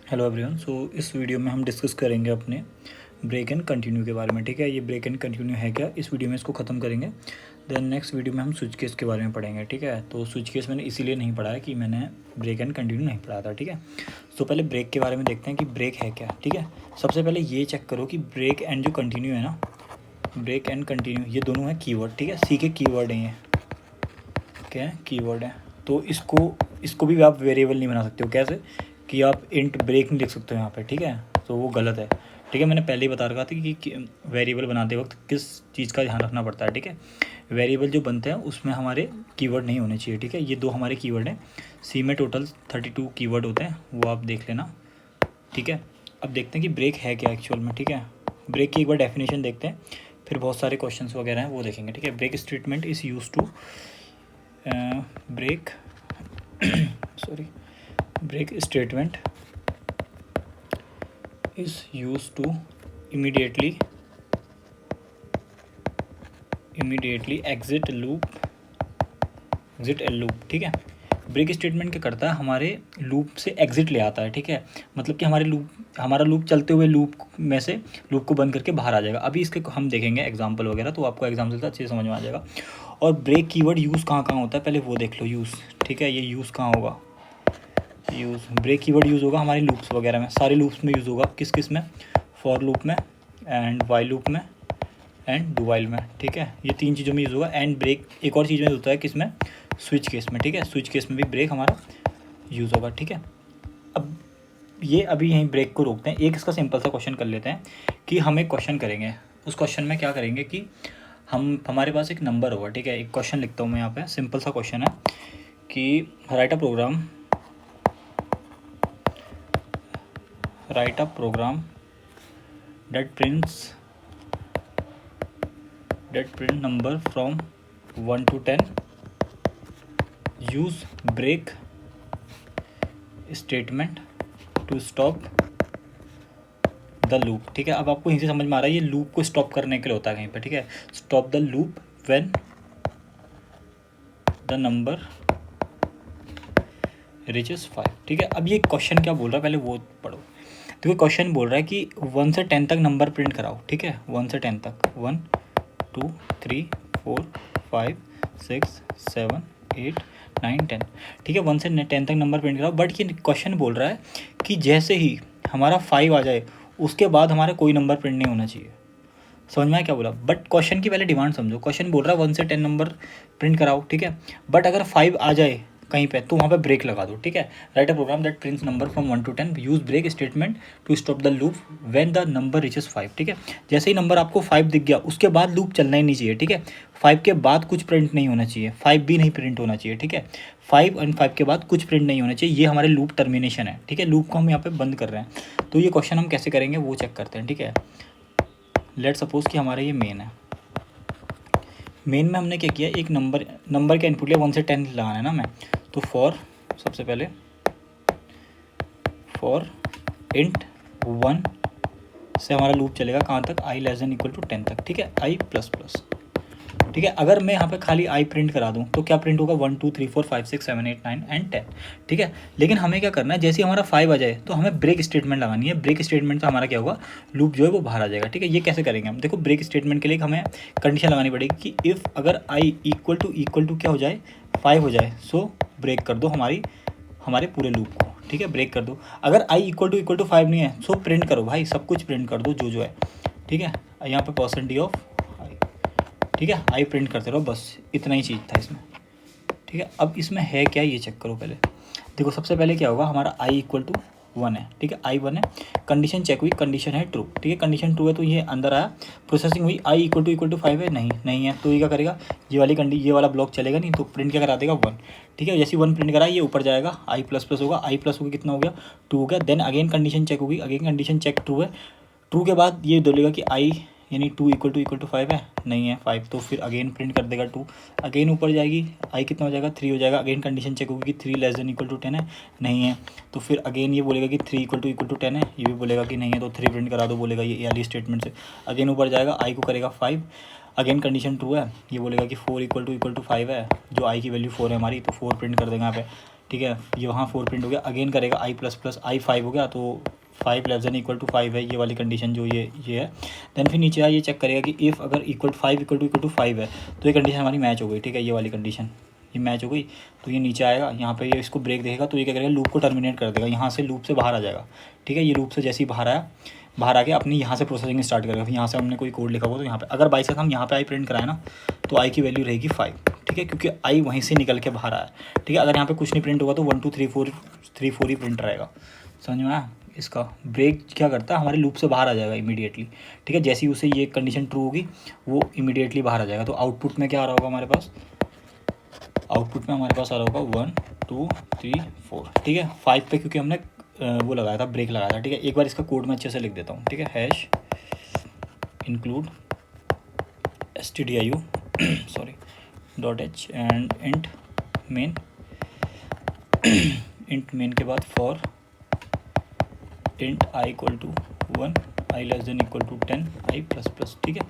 Hello everyone. इस video में हम डिस्कस करेंगे अपने ब्रेक एंड कंटिन्यू के बारे में। ठीक है, ये ब्रेक एंड कंटिन्यू है क्या, इस वीडियो में इसको ख़त्म करेंगे। देन नेक्स्ट वीडियो में हम स्विच केस के बारे में पढ़ेंगे। ठीक है, तो स्विच केस मैंने इसीलिए नहीं पढ़ा है कि मैंने ब्रेक एंड कंटिन्यू नहीं पढ़ा था। ठीक है, पहले ब्रेक के बारे में देखते हैं कि ब्रेक है क्या। ठीक है, सबसे पहले ये चेक करो कि ब्रेक एंड जो कंटिन्यू है ना, ब्रेक एंड कंटिन्यू ये दोनों हैं कीवर्ड। ठीक है, सी के कीवर्ड हैं, ये क्या है, कीवर्ड है। तो इसको भी आप वेरिएबल नहीं बना सकते हो। कैसे कि आप इंट ब्रेक नहीं लिख सकते हो यहाँ पे। ठीक है, तो वो गलत है। ठीक है, मैंने पहले ही बता रखा था कि वेरिएबल बनाते वक्त किस चीज़ का ध्यान रखना पड़ता है। ठीक है, वेरिएबल जो बनते हैं उसमें हमारे कीवर्ड नहीं होने चाहिए। ठीक है, ये दो हमारे कीवर्ड हैं। सी में टोटल 32 कीवर्ड होते हैं, वो आप देख लेना। ठीक है, अब देखते हैं कि ब्रेक है क्या एक्चुअल में। ठीक है, ब्रेक की एक बार डेफिनेशन देखते हैं, फिर बहुत सारे क्वेश्चंस वगैरह हैं वो देखेंगे। ठीक है, break statement is use to break break statement is used to immediately exit a loop। ठीक है, ब्रेक स्टेटमेंट क्या करता है, हमारे लूप से एग्जिट ले आता है। ठीक है, मतलब कि हमारा लूप चलते हुए लूप में से लूप को बंद करके बाहर आ जाएगा। अभी इसके हम देखेंगे एग्जांपल वगैरह, तो आपको एग्जांपल से अच्छे से समझ में आ जाएगा। और ब्रेक कीवर्ड यूज़ कहाँ कहाँ होता है पहले वो देख लो। यूज़, ठीक है, ये यूज़ कहाँ होगा, यूज़ ब्रेक कीवर्ड यूज़ होगा हमारे लूप्स वगैरह में, सारे लूप्स में यूज़ होगा। किस किस में, फॉर लूप में एंड वाइल लूप में एंड डू वाइल में। ठीक है, ये तीन चीज़ों में यूज़ होगा। एंड ब्रेक एक और चीज़ में होता है, किस में, स्विच केस में। ठीक है, स्विच केस में भी ब्रेक हमारा यूज़ होगा। ठीक है, अब ये अभी यहीं ब्रेक को रोकते हैं। एक इसका सिंपल सा क्वेश्चन कर लेते हैं कि हम एक क्वेश्चन करेंगे। उस क्वेश्चन में क्या करेंगे कि हमारे पास एक नंबर होगा। ठीक है, एक क्वेश्चन लिखता हूँ मैं यहाँ पे, सिंपल सा क्वेश्चन है कि write a program that print number from 1 to 10, use break statement to stop the loop। ठीक है, अब आपको यहीं से समझ में आ रहा है ये लूप को स्टॉप करने के लिए होता है कहीं पे। ठीक है, stop the loop when the number reaches 5। ठीक है, अब ये क्वेश्चन क्या बोल रहा है पहले वो पढ़ो। तो ये क्वेश्चन बोल रहा है कि 1 से 10 तक नंबर प्रिंट कराओ। ठीक है, 1 से 10 तक, 1 2 3 4 5 6 7 8 9 10। ठीक है, 1 से 10 तक नंबर प्रिंट कराओ। बट ये क्वेश्चन बोल रहा है कि जैसे ही हमारा 5 आ जाए उसके बाद हमारा कोई नंबर प्रिंट नहीं होना चाहिए। समझ में आया क्या बोला। बट क्वेश्चन की पहले डिमांड समझो। क्वेश्चन बोल रहा है 1 से 10 नंबर प्रिंट कराओ। ठीक है, बट अगर 5 आ जाए कहीं पे तो वहाँ पे ब्रेक लगा दो। ठीक है, write a program that prints number from 1 to 10, use break statement to stop the loop when the number reaches 5। ठीक है, जैसे ही नंबर आपको 5 दिख गया उसके बाद लूप चलना ही नहीं चाहिए। ठीक है, 5 के बाद कुछ प्रिंट नहीं होना चाहिए, 5 भी नहीं प्रिंट होना चाहिए। ठीक है, 5 एंड 5 के बाद कुछ प्रिंट नहीं होना चाहिए, ये हमारे लूप टर्मिनेशन है। ठीक है, लूप को हम यहाँ पे बंद कर रहे हैं। तो ये क्वेश्चन हम कैसे करेंगे वो चेक करते हैं। ठीक है, लेट सपोज कि हमारा ये मेन है। मेन में हमने क्या किया, एक नंबर का इनपुट लिया, 1 से 10 लगाना है ना मैं। तो सबसे पहले फॉर इंट 1 से हमारा लूप चलेगा कहाँ तक, i <= 10 तक। ठीक है, i ++। ठीक है, अगर मैं यहाँ पे खाली i प्रिंट करा दूँ तो क्या प्रिंट होगा, 1 2 3 4 5 6 7 8 9 एंड 10। ठीक है, लेकिन हमें क्या करना है, जैसे हमारा 5 आ जाए तो हमें ब्रेक स्टेटमेंट लगानी है। ब्रेक स्टेटमेंट से हमारा क्या होगा, लूप जो है वो बाहर आ जाएगा। ठीक है, ये कैसे करेंगे हम, देखो ब्रेक स्टेटमेंट के लिए हमें कंडीशन लगानी पड़ेगी कि इफ़ अगर i = क्या हो जाए, 5 हो जाए, सो ब्रेक कर दो हमारे पूरे लूप को। ठीक है, ब्रेक कर दो। अगर i = 5 नहीं है सो प्रिंट करो भाई, सब कुछ प्रिंट कर दो जो है। ठीक है, यहाँ पे %d ऑफ i। ठीक है, आई प्रिंट करते रहो, बस इतना ही चीज़ था इसमें। ठीक है, अब इसमें है क्या ये चेक करो पहले। देखो सबसे पहले क्या होगा, हमारा i = 1 है। ठीक है, i 1 है, कंडीशन चेक हुई, कंडीशन है ट्रू। ठीक है, कंडीशन ट्रू है तो ये अंदर आया, प्रोसेसिंग हुई, i = 5 है, नहीं है, तो ये क्या करेगा, ये वाला ब्लॉक चलेगा नहीं, तो प्रिंट क्या करा देगा, 1। ठीक है, जैसे 1 प्रिंट करा ये ऊपर जाएगा, i++ होगा, i+ होगा कितना हो गया, 2 हो गया। देन अगेन कंडीशन चेक होगी, अगेन कंडीशन चेक ट्रू है। ट्रू के बाद ये बोलेगा कि i यानी 2 = 5 है, नहीं है 5, तो फिर अगेन प्रिंट कर देगा 2। अगेन ऊपर जाएगी, i कितना हो जाएगा, 3 हो जाएगा। अगेन कंडीशन चेक होगी कि 3 <= 10 है, नहीं है, तो फिर अगेन ये बोलेगा कि 3 = 10 है, ये भी बोलेगा कि नहीं है, तो 3 प्रिंट करा दो बोलेगा ये वाली स्टेटमेंट से। अगेन ऊपर जाएगा, i को करेगा 5, अगेन कंडीशन ट्रू है, ये बोलेगा कि 4 = 5 है, जो i की वैल्यू 4 है हमारी, तो 4 प्रिंट कर देगा यहाँ पे। ठीक है, ये वहाँ 4 प्रिंट हो गया, अगेन करेगा आई प्लस प्लस, आई 5 हो गया तो 5 लेस देन इक्वल टू 5 है, ये वाली कंडीशन जो ये है। देन फिर नीचे ये चेक करेगा कि इफ़ अगर इक्वल 5 इक्वल टू 5 है तो ये कंडीशन हमारी मैच हो गई, ठीक है, ये वाली कंडीशन ये मैच हो गई। तो ये नीचे आएगा, यहाँ पे ये इसको ब्रेक देगा तो ये क्या करेगा, लूप को टर्मिनेट कर देगा, यहाँ से लूप से बाहर आ जाएगा, ठीक है। ये लूप से जैसे ही बाहर आया, बाहर आके अपनी यहाँ से प्रोसेसिंग स्टार्ट करेगा। फिर यहाँ से हमने कोई कोड लिखा हुआ तो यहाँ पे अगर बाई चांस हम यहाँ पे आई प्रिंट कराए ना तो आई की वैल्यू रहेगी 5, ठीक है, क्योंकि आई वहीं से निकल के बाहर आया, ठीक है। अगर यहाँ पे कुछ नहीं प्रिंट होगा तो 1 2 3 4 ही प्रिंट रहेगा, समझ में आया। इसका ब्रेक क्या करता है, हमारे लूप से बाहर आ जाएगा इमीडिएटली, ठीक है। जैसे ही उसे ये कंडीशन ट्रू होगी वो इमीडिएटली बाहर आ जाएगा। तो आउटपुट में क्या आ रहा होगा हमारे पास, आउटपुट में हमारे पास आ रहा होगा 1 2 3 4, ठीक है। 5 पे क्योंकि हमने वो लगाया था, ब्रेक लगाया था, ठीक है। एक बार इसका कोड मैं अच्छे से लिख देता हूँ, ठीक है। Hash include stdio sorry dot h and int main int main के बाद for int i equal to 1 I less than equal to 10 I plus plus, ठीक है।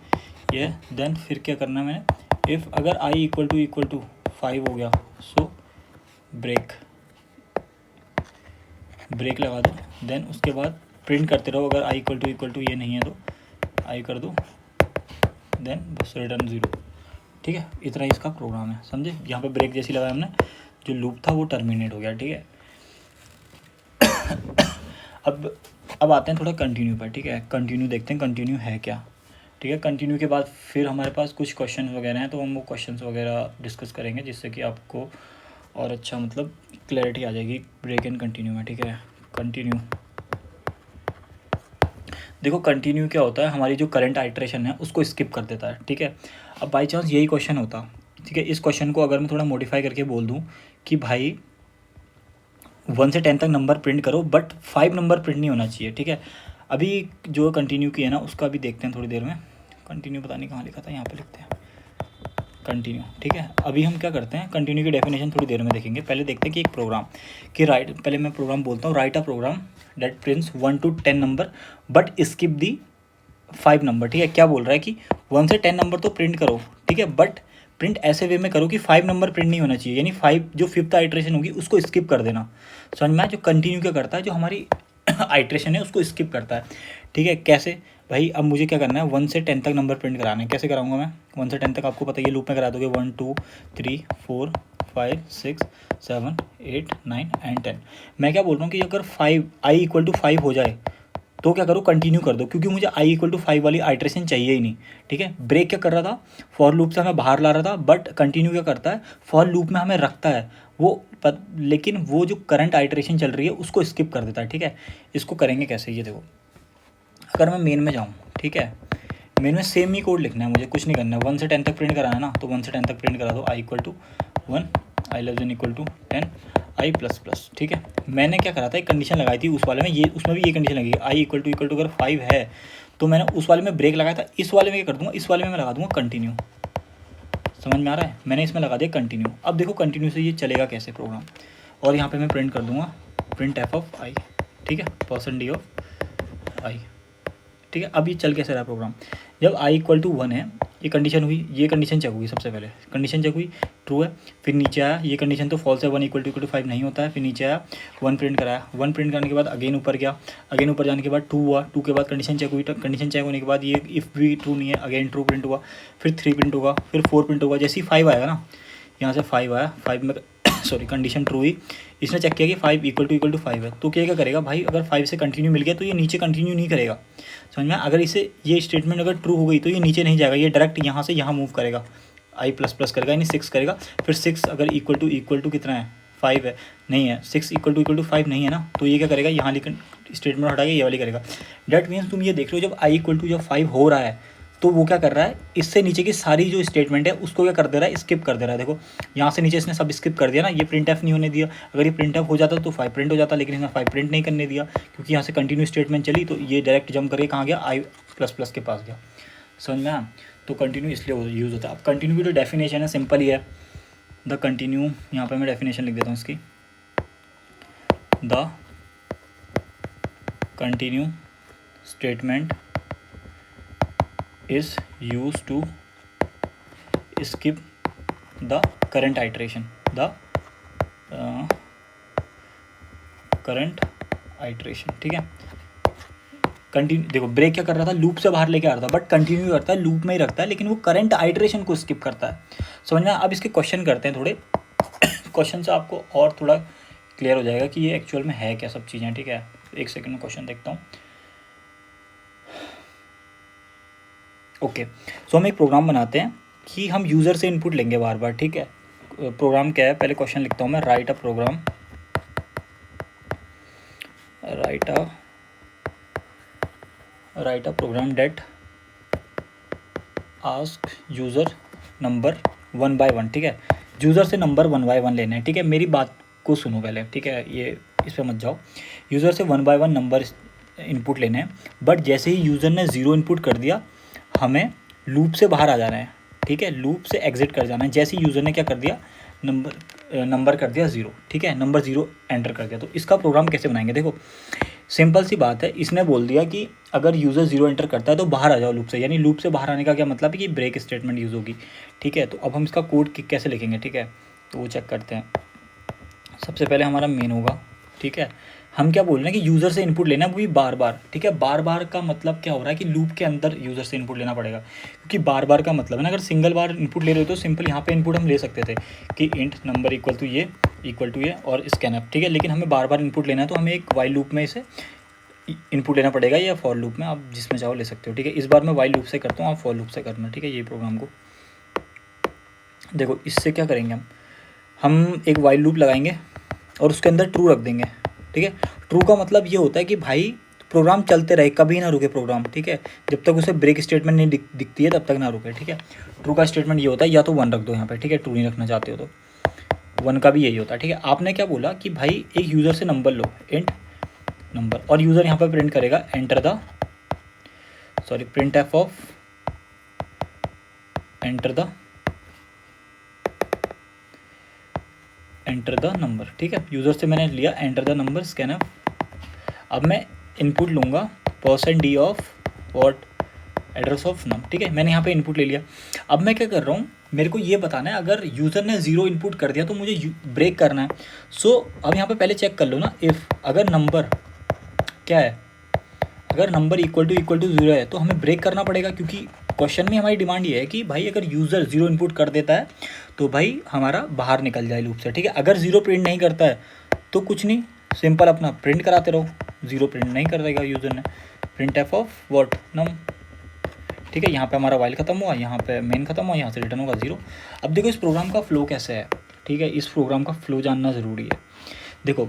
ये देन फिर क्या करना है मैंने, इफ़ अगर आई इक्वल टू 5 हो गया सो ब्रेक लगा दो। देन उसके बाद प्रिंट करते रहो, अगर आई इक्वल टू ये नहीं है तो आई कर दो, देन बस रिटर्न 0, ठीक है। इतना ही इसका प्रोग्राम है, समझे। यहाँ पे ब्रेक जैसी लगाया हमने, जो लूप था वो टर्मिनेट हो गया, ठीक है। अब आते हैं थोड़ा कंटिन्यू पर, ठीक है। कंटिन्यू देखते हैं कंटिन्यू है क्या, ठीक है। कंटिन्यू के बाद फिर हमारे पास कुछ क्वेश्चन वगैरह हैं तो हम वो क्वेश्चन वगैरह डिस्कस करेंगे, जिससे कि आपको और अच्छा मतलब क्लैरिटी आ जाएगी ब्रेक एंड कंटिन्यू में, ठीक है। कंटिन्यू देखो, कंटिन्यू क्या होता है, हमारी जो करंट आइट्रेशन है उसको स्किप कर देता है, ठीक है। अब बाई चांस यही क्वेश्चन होता, ठीक है, इस क्वेश्चन को अगर मैं थोड़ा मॉडिफाई करके बोल दूं कि भाई 1 से 10 तक नंबर प्रिंट करो बट 5 नंबर प्रिंट नहीं होना चाहिए, ठीक है। अभी जो कंटिन्यू किया ना उसका भी देखते हैं थोड़ी देर में। कंटिन्यू पता नहीं कहाँ लिखा था, यहाँ पे लिखते हैं कंटिन्यू, ठीक है। अभी हम क्या करते हैं, कंटिन्यू की डेफिनेशन थोड़ी देर में देखेंगे। पहले देखते हैं कि एक प्रोग्राम कि पहले मैं प्रोग्राम बोलता हूँ, write a program that prints 1 to 10 number but skip the 5 number, ठीक है। क्या बोल रहा है कि 1 से 10 नंबर तो प्रिंट करो, ठीक है, बट प्रिंट ऐसे वे में करो कि 5 नंबर प्रिंट नहीं होना चाहिए, यानी 5 जो 5th आइट्रेशन होगी उसको स्किप कर देना, समझ में। जो कंटिन्यू क्या करता है, जो हमारी आइट्रेशन है उसको स्किप करता है, ठीक है। कैसे भाई, अब मुझे क्या करना है, 1 से 10 तक नंबर प्रिंट कराना है। कैसे कराऊंगा मैं, 1 से 10 तक आपको पता है ये लूप में करा दोगे, 1 2 3 4 5 6 7 8 9 एंड 10। मैं क्या बोल रहा हूँ कि अगर 5 आई इक्वल टू 5 हो जाए तो क्या करो, कंटिन्यू कर दो, क्योंकि मुझे आई इक्वल टू 5 वाली आइट्रेशन चाहिए ही नहीं, ठीक है। ब्रेक क्या कर रहा था, फॉर लूप से हमें बाहर ला रहा था, बट कंटिन्यू क्या करता है, फॉर लूप में हमें रखता है वो लेकिन वो जो करंट आइट्रेशन चल रही है उसको स्किप कर देता है, ठीक है। इसको करेंगे कैसे, ये देखो, अगर मैं मेन में जाऊँ, ठीक है, मेन में सेम ही कोड लिखना है, मुझे कुछ नहीं करना है। 1 से 10 तक प्रिंट कराना है ना, तो 1 से 10 तक प्रिंट करा दो, I equal to 1 I less than equal to 10 I plus plus, ठीक है। मैंने क्या करा था, एक कंडीशन लगाई थी उस वाले में, ये उसमें भी ये कंडीशन लगी, आई इक्वल टू अगर 5 है तो मैंने उस वाले में ब्रेक लगाया था, इस वाले में क्या कर दूँगा, इस वाले में मैं लगा दूँगा कंटिन्यू, समझ में आ रहा है। मैंने इसमें लगा दिया कंटिन्यू। अब देखो कंटिन्यू से ये चलेगा कैसे प्रोग्राम, और यहाँ पे मैं प्रिंट कर दूँगा प्रिंट एफ ऑफ आई, ठीक है, %d ऑफ आई, ठीक है। अब ये चल कैसे रहा प्रोग्राम, जब आई इक्वल टू 1 है, ये कंडीशन हुई, ये कंडीशन चेक हुई, सबसे पहले कंडीशन चेक हुई, ट्रू है। फिर नीचे आया, ये कंडीशन तो फॉल्स है, 1 इक्वल टू 5 नहीं होता है। फिर नीचे आया, 1 प्रिंट कराया, 1 प्रिंट करने के बाद अगेन ऊपर गया, अगेन ऊपर जाने के बाद 2 हुआ, 2 के बाद कंडीशन चेक हुई, कंडीशन चेक होने के बाद ये इफ़ भी ट्रू नहीं है, अगेन ट्रू प्रिंट हुआ, फिर 3 प्रिंट होगा, फिर 4 प्रिंट होगा। जैसे ही 5 आएगा ना, यहाँ से 5 आया, 5 में सॉरी कंडीशन ट्रू हुई, इसने चेक किया कि 5 इक्वल टू 5 है, तो क्या करेगा भाई, अगर 5 से कंटिन्यू मिल गया तो ये नीचे कंटिन्यू नहीं करेगा, समझ में। अगर इसे ये स्टेटमेंट अगर ट्रू हो गई तो ये नीचे नहीं जाएगा, ये डायरेक्ट यहाँ से यहाँ मूव करेगा, आई प्लस प्लस करेगा, यानी 6 करेगा। फिर 6 अगर इक्वल टू कितना है, 5 है, नहीं है, 6 इक्वल टू 5 नहीं है ना, तो ये क्या करेगा, यहाँ लिख स्टेटमेंट हटा के ये वाली करेगा। डैट मीन्स तुम ये देख लो, जब आई इक्वल टू जब 5 हो रहा है तो वो क्या कर रहा है, इससे नीचे की सारी जो स्टेटमेंट है उसको क्या कर दे रहा है, स्किप कर दे रहा है। देखो यहाँ से नीचे इसने सब स्किप कर दिया ना, ये प्रिंट एफ नहीं होने दिया। अगर ये प्रिंट एफ हो जाता तो 5 प्रिंट हो जाता, लेकिन इसने 5 प्रिंट नहीं करने दिया, क्योंकि यहाँ से कंटिन्यू स्टेटमेंट चली तो ये डायरेक्ट जंप करके कहाँ गया, आई प्लस प्लस के पास गया, समझ में। तो कंटिन्यू इसलिए यूज़ होता है। अब कंटिन्यू की जो डेफिनेशन है सिंपल ही है, द कंटिन्यू, यहाँ पर मैं डेफिनेशन लिख देता हूँ इसकी, the continue statement is used to skip the current iteration, the current iteration, ठीक है। कंटिन्यू, देखो ब्रेक क्या कर रहा था, लूप से बाहर लेके आ रहा था, बट कंटिन्यू करता है, लूप में ही रखता है, लेकिन वो करंट आइट्रेशन को स्किप करता है। समझना। अब इसके क्वेश्चन करते हैं थोड़े। क्वेश्चन से आपको और थोड़ा क्लियर हो जाएगा कि ये एक्चुअल में है क्या सब चीज़ें, ठीक है। एक सेकंड में क्वेश्चन देखता हूँ। ओके, सो हम एक प्रोग्राम बनाते हैं कि हम यूज़र से इनपुट लेंगे बार बार, ठीक है। प्रोग्राम क्या है, पहले क्वेश्चन लिखता हूँ मैं। Write a program that ask user number 1 by 1, ठीक है। यूज़र से नंबर 1 by 1 लेने हैं, ठीक है। मेरी बात को सुनो पहले, ठीक है, ये इस पर मत जाओ। यूज़र से 1 by 1 नंबर इनपुट लेने हैं, बट जैसे ही यूज़र ने 0 इनपुट कर दिया, हमें लूप से बाहर आ जाना है, ठीक है। लूप से एग्जिट कर जाना है। जैसे ही यूज़र ने क्या कर दिया, नंबर कर दिया 0, ठीक है, नंबर 0 एंटर कर दिया। तो इसका प्रोग्राम कैसे बनाएंगे, देखो सिंपल सी बात है। इसने बोल दिया कि अगर यूज़र 0 एंटर करता है तो बाहर आ जाओ लूप से, यानी लूप से बाहर आने का क्या मतलब है कि ब्रेक स्टेटमेंट यूज़ होगी, ठीक है। तो अब हम इसका कोड कैसे लिखेंगे, ठीक है, तो वो चेक करते हैं। सबसे पहले हमारा मेन होगा, ठीक है। हम क्या बोल रहे हैं कि यूज़र से इनपुट लेना है, वो भी बार बार, ठीक है। बार बार का मतलब क्या हो रहा है कि लूप के अंदर यूज़र से इनपुट लेना पड़ेगा, क्योंकि बार बार का मतलब है ना, अगर सिंगल बार इनपुट ले रहे हो तो सिंपल यहाँ पे इनपुट हम ले सकते थे कि इंट नंबर इक्वल टू ये और स्कैनअप, ठीक है। लेकिन हमें बार बार इनपुट लेना है, तो हमें एक वाइल लूप में इसे इनपुट लेना पड़ेगा, या फॉर लूप में, आप जिसमें चाहो ले सकते हो, ठीक है। इस बार मैं वाइल लूप से करता हूँ, आप फॉर लूप से करना, ठीक है। ये प्रोग्राम को देखो, इससे क्या करेंगे हम एक वाइल लूप लगाएंगे और उसके अंदर ट्रू रख देंगे, ठीक है। ट्रू का मतलब ये होता है कि भाई प्रोग्राम चलते रहे, कभी ना रुके प्रोग्राम, ठीक है। जब तक उसे ब्रेक स्टेटमेंट नहीं दिखती है तब तक ना रुके, ठीक है। ट्रू का स्टेटमेंट ये होता है, या तो 1 रख दो यहाँ पे, ठीक है। ट्रू नहीं रखना चाहते हो तो 1 का भी यही होता है, ठीक है। आपने क्या बोला कि भाई एक यूज़र से नंबर लो, इंट नंबर, और यूज़र यहाँ पर प्रिंट करेगा print F of enter the number, ठीक है। यूज़र से मैंने लिया एंटर द नंबर स्कैनअप। अब मैं इनपुट लूँगा %d of what address of num, ठीक है। मैंने यहाँ पे इनपुट ले लिया। अब मैं क्या कर रहा हूँ, मेरे को ये बताना है अगर यूज़र ने 0 इनपुट कर दिया तो मुझे ब्रेक करना है। सो अब यहाँ पे पहले चेक कर लो ना, इफ़ अगर नंबर क्या है, अगर नंबर इक्वल टू 0 है तो हमें ब्रेक करना पड़ेगा, क्योंकि क्वेश्चन में हमारी डिमांड ये है कि भाई अगर यूज़र 0 इनपुट कर देता है तो भाई हमारा बाहर निकल जाए लूप से, ठीक है। अगर 0 प्रिंट नहीं करता है तो कुछ नहीं, सिंपल अपना प्रिंट कराते रहो। 0 प्रिंट नहीं कर देगा यूज़र ने, प्रिंट एफ ऑफ वॉट नम, ठीक है। यहाँ पे हमारा वाइल खत्म हुआ, यहाँ पे मेन खत्म हुआ, यहाँ से रिटर्न होगा 0। अब देखो इस प्रोग्राम का फ्लो कैसे है, ठीक है। इस प्रोग्राम का फ्लो जानना ज़रूरी है। देखो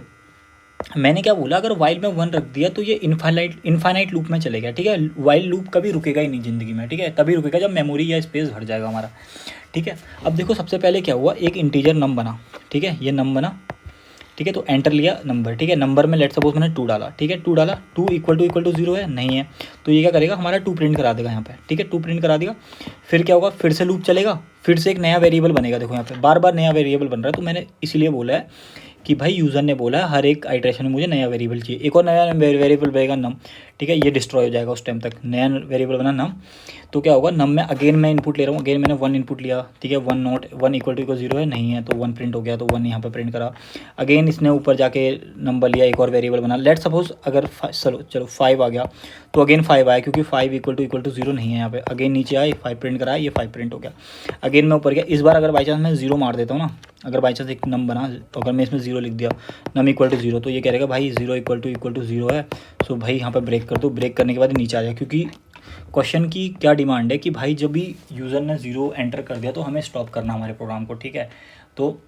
मैंने क्या बोला, अगर वाइल में 1 रख दिया तो ये इनफाइनाइट लूप में चलेगा, ठीक है। वाइल लूप कभी रुकेगा ही नहीं ज़िंदगी में, ठीक है। तभी रुकेगा जब मेमोरी या स्पेस भर जाएगा हमारा, ठीक है। अब देखो सबसे पहले क्या हुआ, एक इंटीजर नम बना, ठीक है। ये नम बना, ठीक है। तो एंटर लिया नंबर, ठीक है। नंबर में लेट सपोज मैंने 2 डाला, ठीक है। 2 डाला, 2 इक्वल टू 0 है, नहीं है, तो ये क्या करेगा, हमारा 2 प्रिंट करा देगा यहाँ पे, ठीक है। 2 प्रिंट करा देगा। फिर क्या होगा, फिर से लूप चलेगा, फिर से एक नया वेरिएबल बनेगा। देखो यहाँ पे बार बार नया वेरिएबल बन रहा है, तो मैंने इसीलिए बोला है कि भाई यूज़र ने बोला है हर एक आइट्रेशन में मुझे नया वेरिएबल चाहिए। एक और नया वेरिएबल बनेगा नम, ठीक है। ये डिस्ट्रॉय हो जाएगा उस टाइम तक, नया वेरिएबल बना नम। तो क्या होगा, नम में अगेन मैं इनपुट ले रहा हूँ, अगेन मैंने 1 इनपुट लिया, ठीक है। 1 इक्वल टू 0 है, नहीं है, तो 1 प्रिंट हो गया, तो 1 यहाँ पे प्रिंट करा। अगेन इसने ऊपर जाके नंबर लिया, एक और वेरिएबल बना। लेट सपोज अगर चलो 5 आ गया, तो अगेन 5 आया, क्योंकि 5 इक्वल टू 0 नहीं है यहाँ पे। अगेन नीचे आए, 5 प्रिंट कराया, ये 5 प्रिंट हो गया। अगेन मैं ऊपर गया। इस बार अगर बाई चांस मैं 0 मार देता हूँ ना, अगर बाई चांस एक नम बना, तो अगर मैं इसमें 0 लिख दिया, नम इक्वल टू 0, तो ये कह रहेगा भाई 0 इक्वल टू 0 है। सो भाई यहाँ पे ब्रेक कर दो, ब्रेक करने के बाद नीचे आ जाए, क्योंकि क्वेश्चन की क्या डिमांड है कि भाई जब भी यूज़र ने 0 एंटर कर दिया तो हमें स्टॉप करना हमारे प्रोग्राम को, ठीक है। तो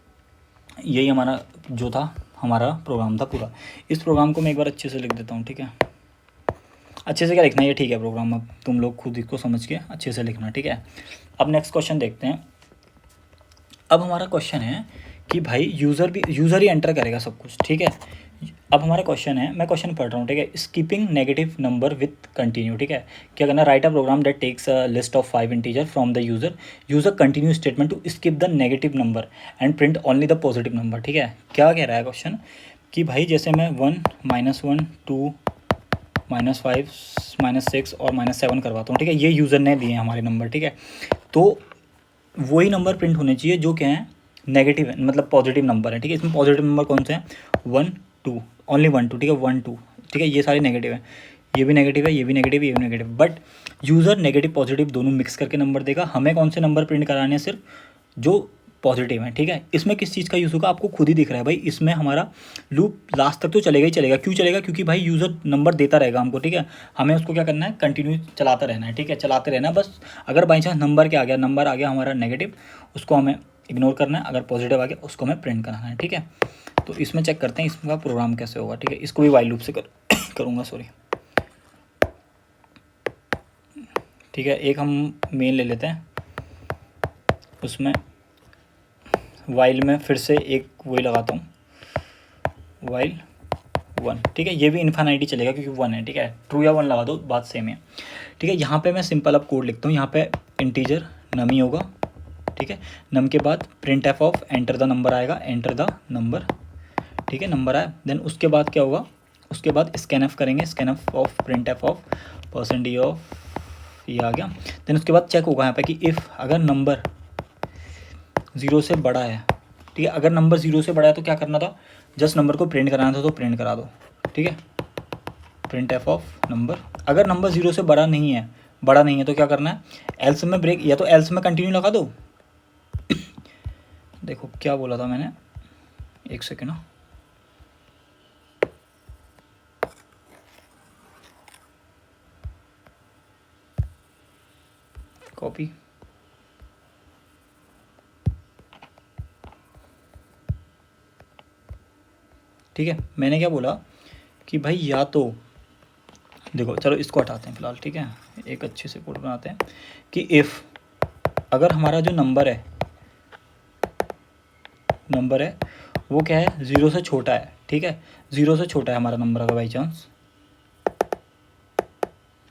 यही हमारा जो था, हमारा प्रोग्राम था पूरा। इस प्रोग्राम को मैं एक बार अच्छे से लिख देता हूँ, ठीक है। अच्छे से क्या लिखना है ये, ठीक है। प्रोग्राम अब तुम लोग खुद इसको समझ के अच्छे से लिखना, ठीक है। अब नेक्स्ट क्वेश्चन देखते हैं। अब हमारा क्वेश्चन है कि भाई यूज़र ही एंटर करेगा सब कुछ, ठीक है। अब हमारा क्वेश्चन है, मैं क्वेश्चन पढ़ रहा हूँ, ठीक है। Skipping negative number with continue, ठीक है। क्या करना, write a program that takes a list of 5 integer from the user continue statement to skip the negative number and print only the positive number, ठीक है। क्या कह रहा है क्वेश्चन कि भाई जैसे मैं 1 -1 2 -5 -6 और -7 करवाता हूँ, ठीक है। ये यूज़र ने दिए हैं हमारे नंबर, ठीक है। तो वही नंबर प्रिंट होने चाहिए जो क्या है, नेगेटिव है, मतलब पॉजिटिव नंबर है, ठीक है। इसमें पॉजिटिव नंबर कौन से हैं, 1 2, ओनली 1 2, ठीक है 1 2, ठीक है ये सारे नेगेटिव है, ये भी नेगेटिव है, ये भी नेगेटिव, ये भी negative, but user negative positive दोनों मिक्स करके नंबर देगा। हमें कौन से नंबर प्रिंट कराने हैं, सिर्फ जो पॉजिटिव है, ठीक है। इसमें किस चीज़ का यूज़ होगा आपको खुद ही दिख रहा है भाई, इसमें हमारा लूप लास्ट तक तो चलेगा ही चलेगा। क्यों चलेगा? क्योंकि भाई यूज़र नंबर देता रहेगा हमको, ठीक है। हमें उसको क्या करना है, कंटिन्यू चलाता रहना है, ठीक है, चलाते रहना है बस। अगर बाई चांस नंबर क्या आ गया, नंबर आ गया हमारा नेगेटिव, उसको हमें इग्नोर करना है, अगर पॉजिटिव आ गया उसको हमें प्रिंट कराना है, ठीक है। तो इसमें चेक करते हैं इसका प्रोग्राम कैसे होगा, ठीक है। इसको भी वाइल लूप से करूँगा, सॉरी, ठीक है। एक हम मेन ले लेते हैं, उसमें वाइल में फिर से एक वही लगाता हूँ, वाइल 1, ठीक है। ये भी इन्फिनिटी चलेगा क्योंकि 1 है, ठीक है। ट्रू या 1 लगा दो, बात सेम है, ठीक है। यहाँ पे मैं सिंपल अब कोड लिखता हूँ, यहाँ पे इंटीजर नम ही होगा, ठीक है। नम के बाद print F of enter the number आएगा, एंटर द नंबर, ठीक है, नंबर आया। देन उसके बाद क्या होगा, उसके बाद स्कैन एफ करेंगे, scan F of print F of % of, ये आ गया। देन उसके बाद चेक होगा यहाँ पे कि इफ़ अगर नंबर 0 से बड़ा है, ठीक है। अगर नंबर 0 से बड़ा है तो क्या करना था, जस्ट नंबर को प्रिंट कराना था, तो प्रिंट करा दो, ठीक है। प्रिंट एफ ऑफ नंबर, अगर नंबर 0 से बड़ा नहीं है तो क्या करना है, एल्स में ब्रेक, या तो एल्स में कंटिन्यू लगा दो। देखो क्या बोला था मैंने, एक सेकेंड ना, कॉपी, ठीक है। मैंने क्या बोला कि भाई या तो देखो, चलो इसको हटाते हैं फिलहाल, ठीक है। एक अच्छे से कोड बनाते हैं कि इफ़ अगर हमारा जो नंबर है वो क्या है, 0 से छोटा है, ठीक है। 0 से छोटा है हमारा नंबर अगर बाई चांस,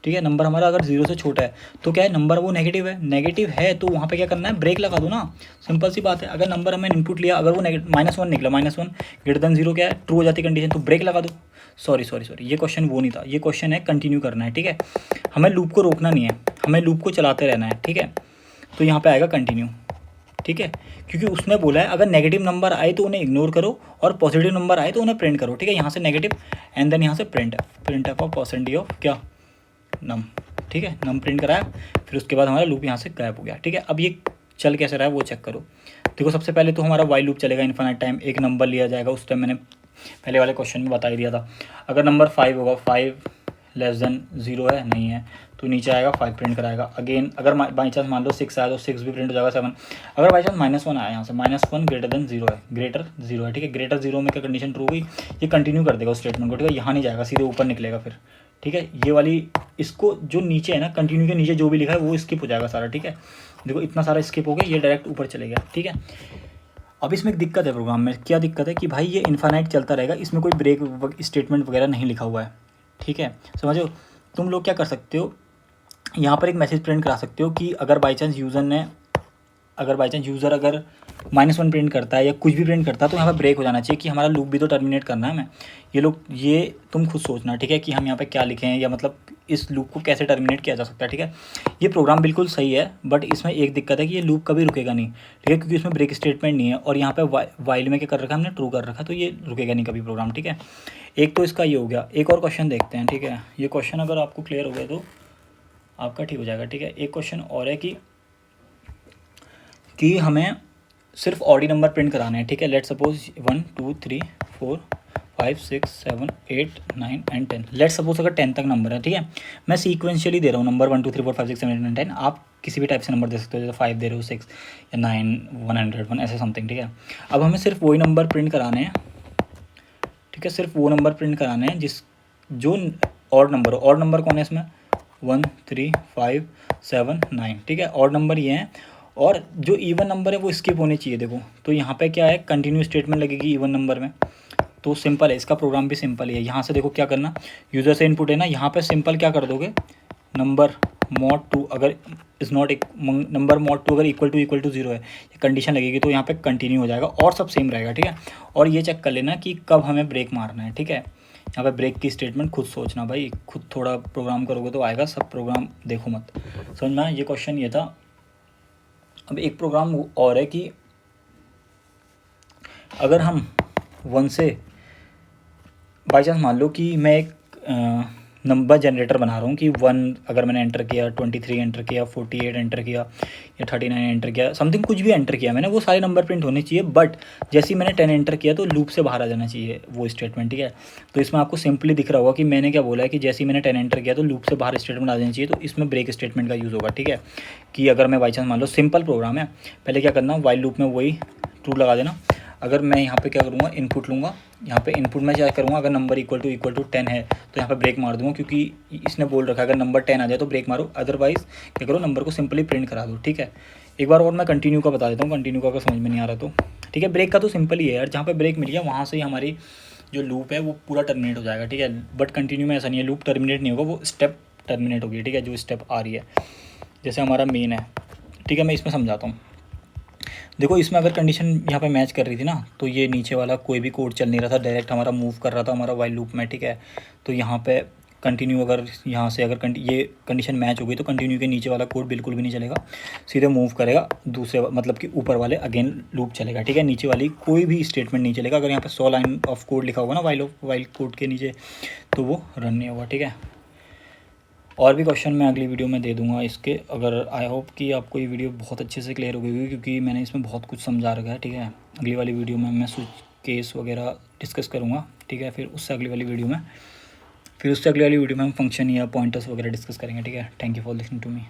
ठीक है। नंबर हमारा अगर 0 से छोटा है तो क्या है, नंबर वो नेगेटिव है तो वहाँ पे क्या करना है, ब्रेक लगा दो ना, सिंपल सी बात है। अगर नंबर हमें इनपुट लिया, अगर वो -1 निकला, -1 ग्रेटर देन 0 क्या है, ट्रू हो जाती कंडीशन, तो ब्रेक लगा दो। सॉरी, ये क्वेश्चन वो नहीं था, ये क्वेश्चन है कंटिन्यू करना है, ठीक है। हमें लूप को रोकना नहीं है, हमें लूप को चलाते रहना है, ठीक है। तो यहाँ पर आएगा कंटिन्यू, ठीक है, क्योंकि उसने बोला है अगर नेगेटिव नंबर आए तो उन्हें इग्नोर करो और पॉजिटिव नंबर आए तो उन्हें प्रिंट करो, ठीक है। यहाँ से नेगेटिव एंड देन यहाँ से प्रिंट ऑफ % ऑफ क्या, नम, ठीक है। नम प्रिंट कराया, फिर उसके बाद हमारा लूप यहाँ से गायब हो गया, ठीक है। अब ये चल कैसे रहा है वो चेक करो। देखो सबसे पहले तो हमारा वाइल लूप चलेगा इन्फिनिट टाइम, एक नंबर लिया जाएगा, उस टाइम मैंने पहले वाले क्वेश्चन में बता ही दिया था। अगर नंबर 5 होगा, 5 लेस देन 0 है, नहीं है, तो नीचे आएगा 5 प्रिंट कराएगा। अगेन अगर बाई चांस मान लो 6 आया तो 6 भी प्रिंट हो जाएगा, 7। अगर बाई चांस -1 आया, यहाँ से -1 ग्रेटर देन 0 है, ग्रेटर 0 है, ठीक है। ग्रेटर 0 में क्या कंडीशन ट्रू हुई, ये कंटिन्यू कर देगा उस स्टेटमेंट को, ठीक है। यहाँ नहीं जाएगा, सीधे ऊपर निकलेगा फिर, ठीक है। ये वाली इसको जो नीचे है ना, कंटिन्यू के नीचे जो भी लिखा है वो स्किप हो जाएगा सारा, ठीक है। देखो इतना सारा स्किप हो गया, ये डायरेक्ट ऊपर चले गया, ठीक है। अब इसमें एक दिक्कत है प्रोग्राम में, क्या दिक्कत है कि भाई ये इन्फिनिट चलता रहेगा, इसमें कोई ब्रेक स्टेटमेंट वगैरह नहीं लिखा हुआ है, ठीक है। समझो, तुम लोग क्या कर सकते हो, यहाँ पर एक मैसेज प्रिंट करा सकते हो कि अगर बाई चांस यूज़र अगर -1 प्रिंट करता है या कुछ भी प्रिंट करता है तो यहाँ पर ब्रेक हो जाना चाहिए कि हमारा लूप भी तो टर्मिनेट करना है हमें। ये तुम खुद सोचना, ठीक है, कि हम यहाँ पे क्या लिखें, या मतलब इस लूप को कैसे टर्मिनेट किया जा सकता है, ठीक है। ये प्रोग्राम बिल्कुल सही है, बट इसमें एक दिक्कत है कि ये लूप कभी रुकेगा नहीं, ठीक है, क्योंकि इसमें ब्रेक स्टेटमेंट नहीं है। और यहाँ पे वाइल में क्या कर रखा है हमने, ट्रू कर रखा है, तो ये रुकेगा नहीं कभी प्रोग्राम, ठीक है। एक तो इसका ये हो गया। एक और क्वेश्चन देखते हैं, ठीक है। ये क्वेश्चन अगर आपको क्लियर हो गया तो आपका ठीक हो जाएगा, ठीक है। एक क्वेश्चन और है कि हमें सिर्फ ऑडी नंबर प्रिंट कराने हैं, ठीक है। Let suppose 1 2 3 4 5 6 7 8 9 and 10। Let suppose अगर 10 तक नंबर है, ठीक है। मैं सीक्वेंशियली दे रहा हूँ नंबर 1 2 3 4 5 6 7 8 9 10। आप किसी भी टाइप से नंबर दे सकते हो, जैसे 5 दे रहे हो, 6 या 9 101 ऐसे समथिंग, ठीक है। अब हमें सिर्फ वही नंबर प्रिंट कराने हैं, ठीक है। सिर्फ वो नंबर प्रिंट कराने हैं जो ऑड नंबर हो। ऑड नंबर कौन है इसमें, 1 3 5 7 9, ठीक है। ऑड नंबर ये हैं, और जो इवन नंबर है वो स्किप होने चाहिए। देखो तो यहाँ पे क्या है, कंटिन्यू स्टेटमेंट लगेगी इवन नंबर में, तो सिंपल है, इसका प्रोग्राम भी सिंपल ही है। यहाँ से देखो क्या करना, यूज़र से इनपुट है ना, यहाँ पे सिंपल क्या कर दोगे, नंबर mod 2 अगर इज़ नॉट नंबर mod 2 अगर इक्वल टू 0 है, ये कंडीशन लगेगी, तो यहाँ पे कंटिन्यू हो जाएगा और सब सेम रहेगा, ठीक है। और ये चेक कर लेना कि कब हमें ब्रेक मारना है, ठीक है। यहाँ पे ब्रेक की स्टेटमेंट खुद सोचना भाई, खुद थोड़ा प्रोग्राम करोगे तो आएगा, सब प्रोग्राम देखो मत, समझ में। ये क्वेश्चन ये था। अब एक प्रोग्राम और है कि अगर हम 1 से बाई चांस मान लो कि मैं एक नंबर जनरेटर बना रहा हूँ कि 1 अगर मैंने एंटर किया, 23 एंटर किया, 48 एंटर किया या 39 एंटर किया, समथिंग कुछ भी एंटर किया मैंने, वो सारे नंबर प्रिंट होने चाहिए। बट जैसे ही मैंने 10 एंटर किया तो लूप से बाहर आ जाना चाहिए वो स्टेटमेंट, ठीक है। तो इसमें आपको सिंपली दिख रहा होगा कि मैंने क्या बोला है कि जैसे ही मैंने 10 एंटर किया तो लूप से बाहर स्टेटमेंट आ जाना चाहिए। तो इसमें ब्रेक स्टेटमेंट का यूज़ होगा, ठीक है। कि अगर मैं बाई चांस मान लो सिंपल प्रोग्राम है, पहले क्या करना, वाइल लूप में वही ट्रू लगा देना। अगर मैं यहाँ पे क्या करूँगा, इनपुट लूँगा, यहाँ पे इनपुट में क्या करूँगा, अगर नंबर इक्वल टू 10 है तो यहाँ पे ब्रेक मार दूँगा, क्योंकि इसने बोल रखा है अगर नंबर 10 आ जाए तो ब्रेक मारो, अदरवाइज़ क्या करो, नंबर को सिंपली प्रिंट करा दो, ठीक है। एक बार और मैं कंटिन्यू का बता देता हूँ, कंटिन्यू का अगर समझ में नहीं आ रहा तो, ठीक है। ब्रेक का तो सिंपल ही है यार, जहाँ पे ब्रेक मिल गया वहाँ से ही हमारी जो लूप है वो पूरा टर्मिनेट हो जाएगा, ठीक है। बट कंटिन्यू में ऐसा नहीं है, लूप टर्मिनेट नहीं होगा, वो स्टेप टर्मिनेट होगी, ठीक है, जो स्टेप आ रही है। जैसे हमारा मेन है, ठीक है, मैं इसमें समझाता हूँ। देखो इसमें अगर कंडीशन यहाँ पे मैच कर रही थी ना, तो ये नीचे वाला कोई भी कोड चल नहीं रहा था, डायरेक्ट हमारा मूव कर रहा था हमारा वाइल लूप में, ठीक है। तो यहाँ पे कंटिन्यू, अगर यहाँ से अगर ये कंडीशन मैच हो गई तो कंटिन्यू के नीचे वाला कोड बिल्कुल भी नहीं चलेगा, सीधे मूव करेगा दूसरे, मतलब कि ऊपर वाले अगेन लूप चलेगा, ठीक है। नीचे वाली कोई भी स्टेटमेंट नहीं चलेगा। अगर यहाँ पे 100 लाइन ऑफ कोड लिखा होगा ना वाइल कोड के नीचे, तो वो रन नहीं होगा, ठीक है। और भी क्वेश्चन मैं अगली वीडियो में दे दूंगा इसके। अगर आई होप कि आपको ये वीडियो बहुत अच्छे से क्लियर हो गई होगी, क्योंकि मैंने इसमें बहुत कुछ समझा रखा है, ठीक है। अगली वाली वीडियो में मैं स्विच केस वगैरह डिस्कस करूँगा, ठीक है। फिर उससे अगली वाली वीडियो में हम फंक्शन या पॉइंटर्स वगैरह डिस्कस करेंगे, ठीक है। Thank you for listening to me.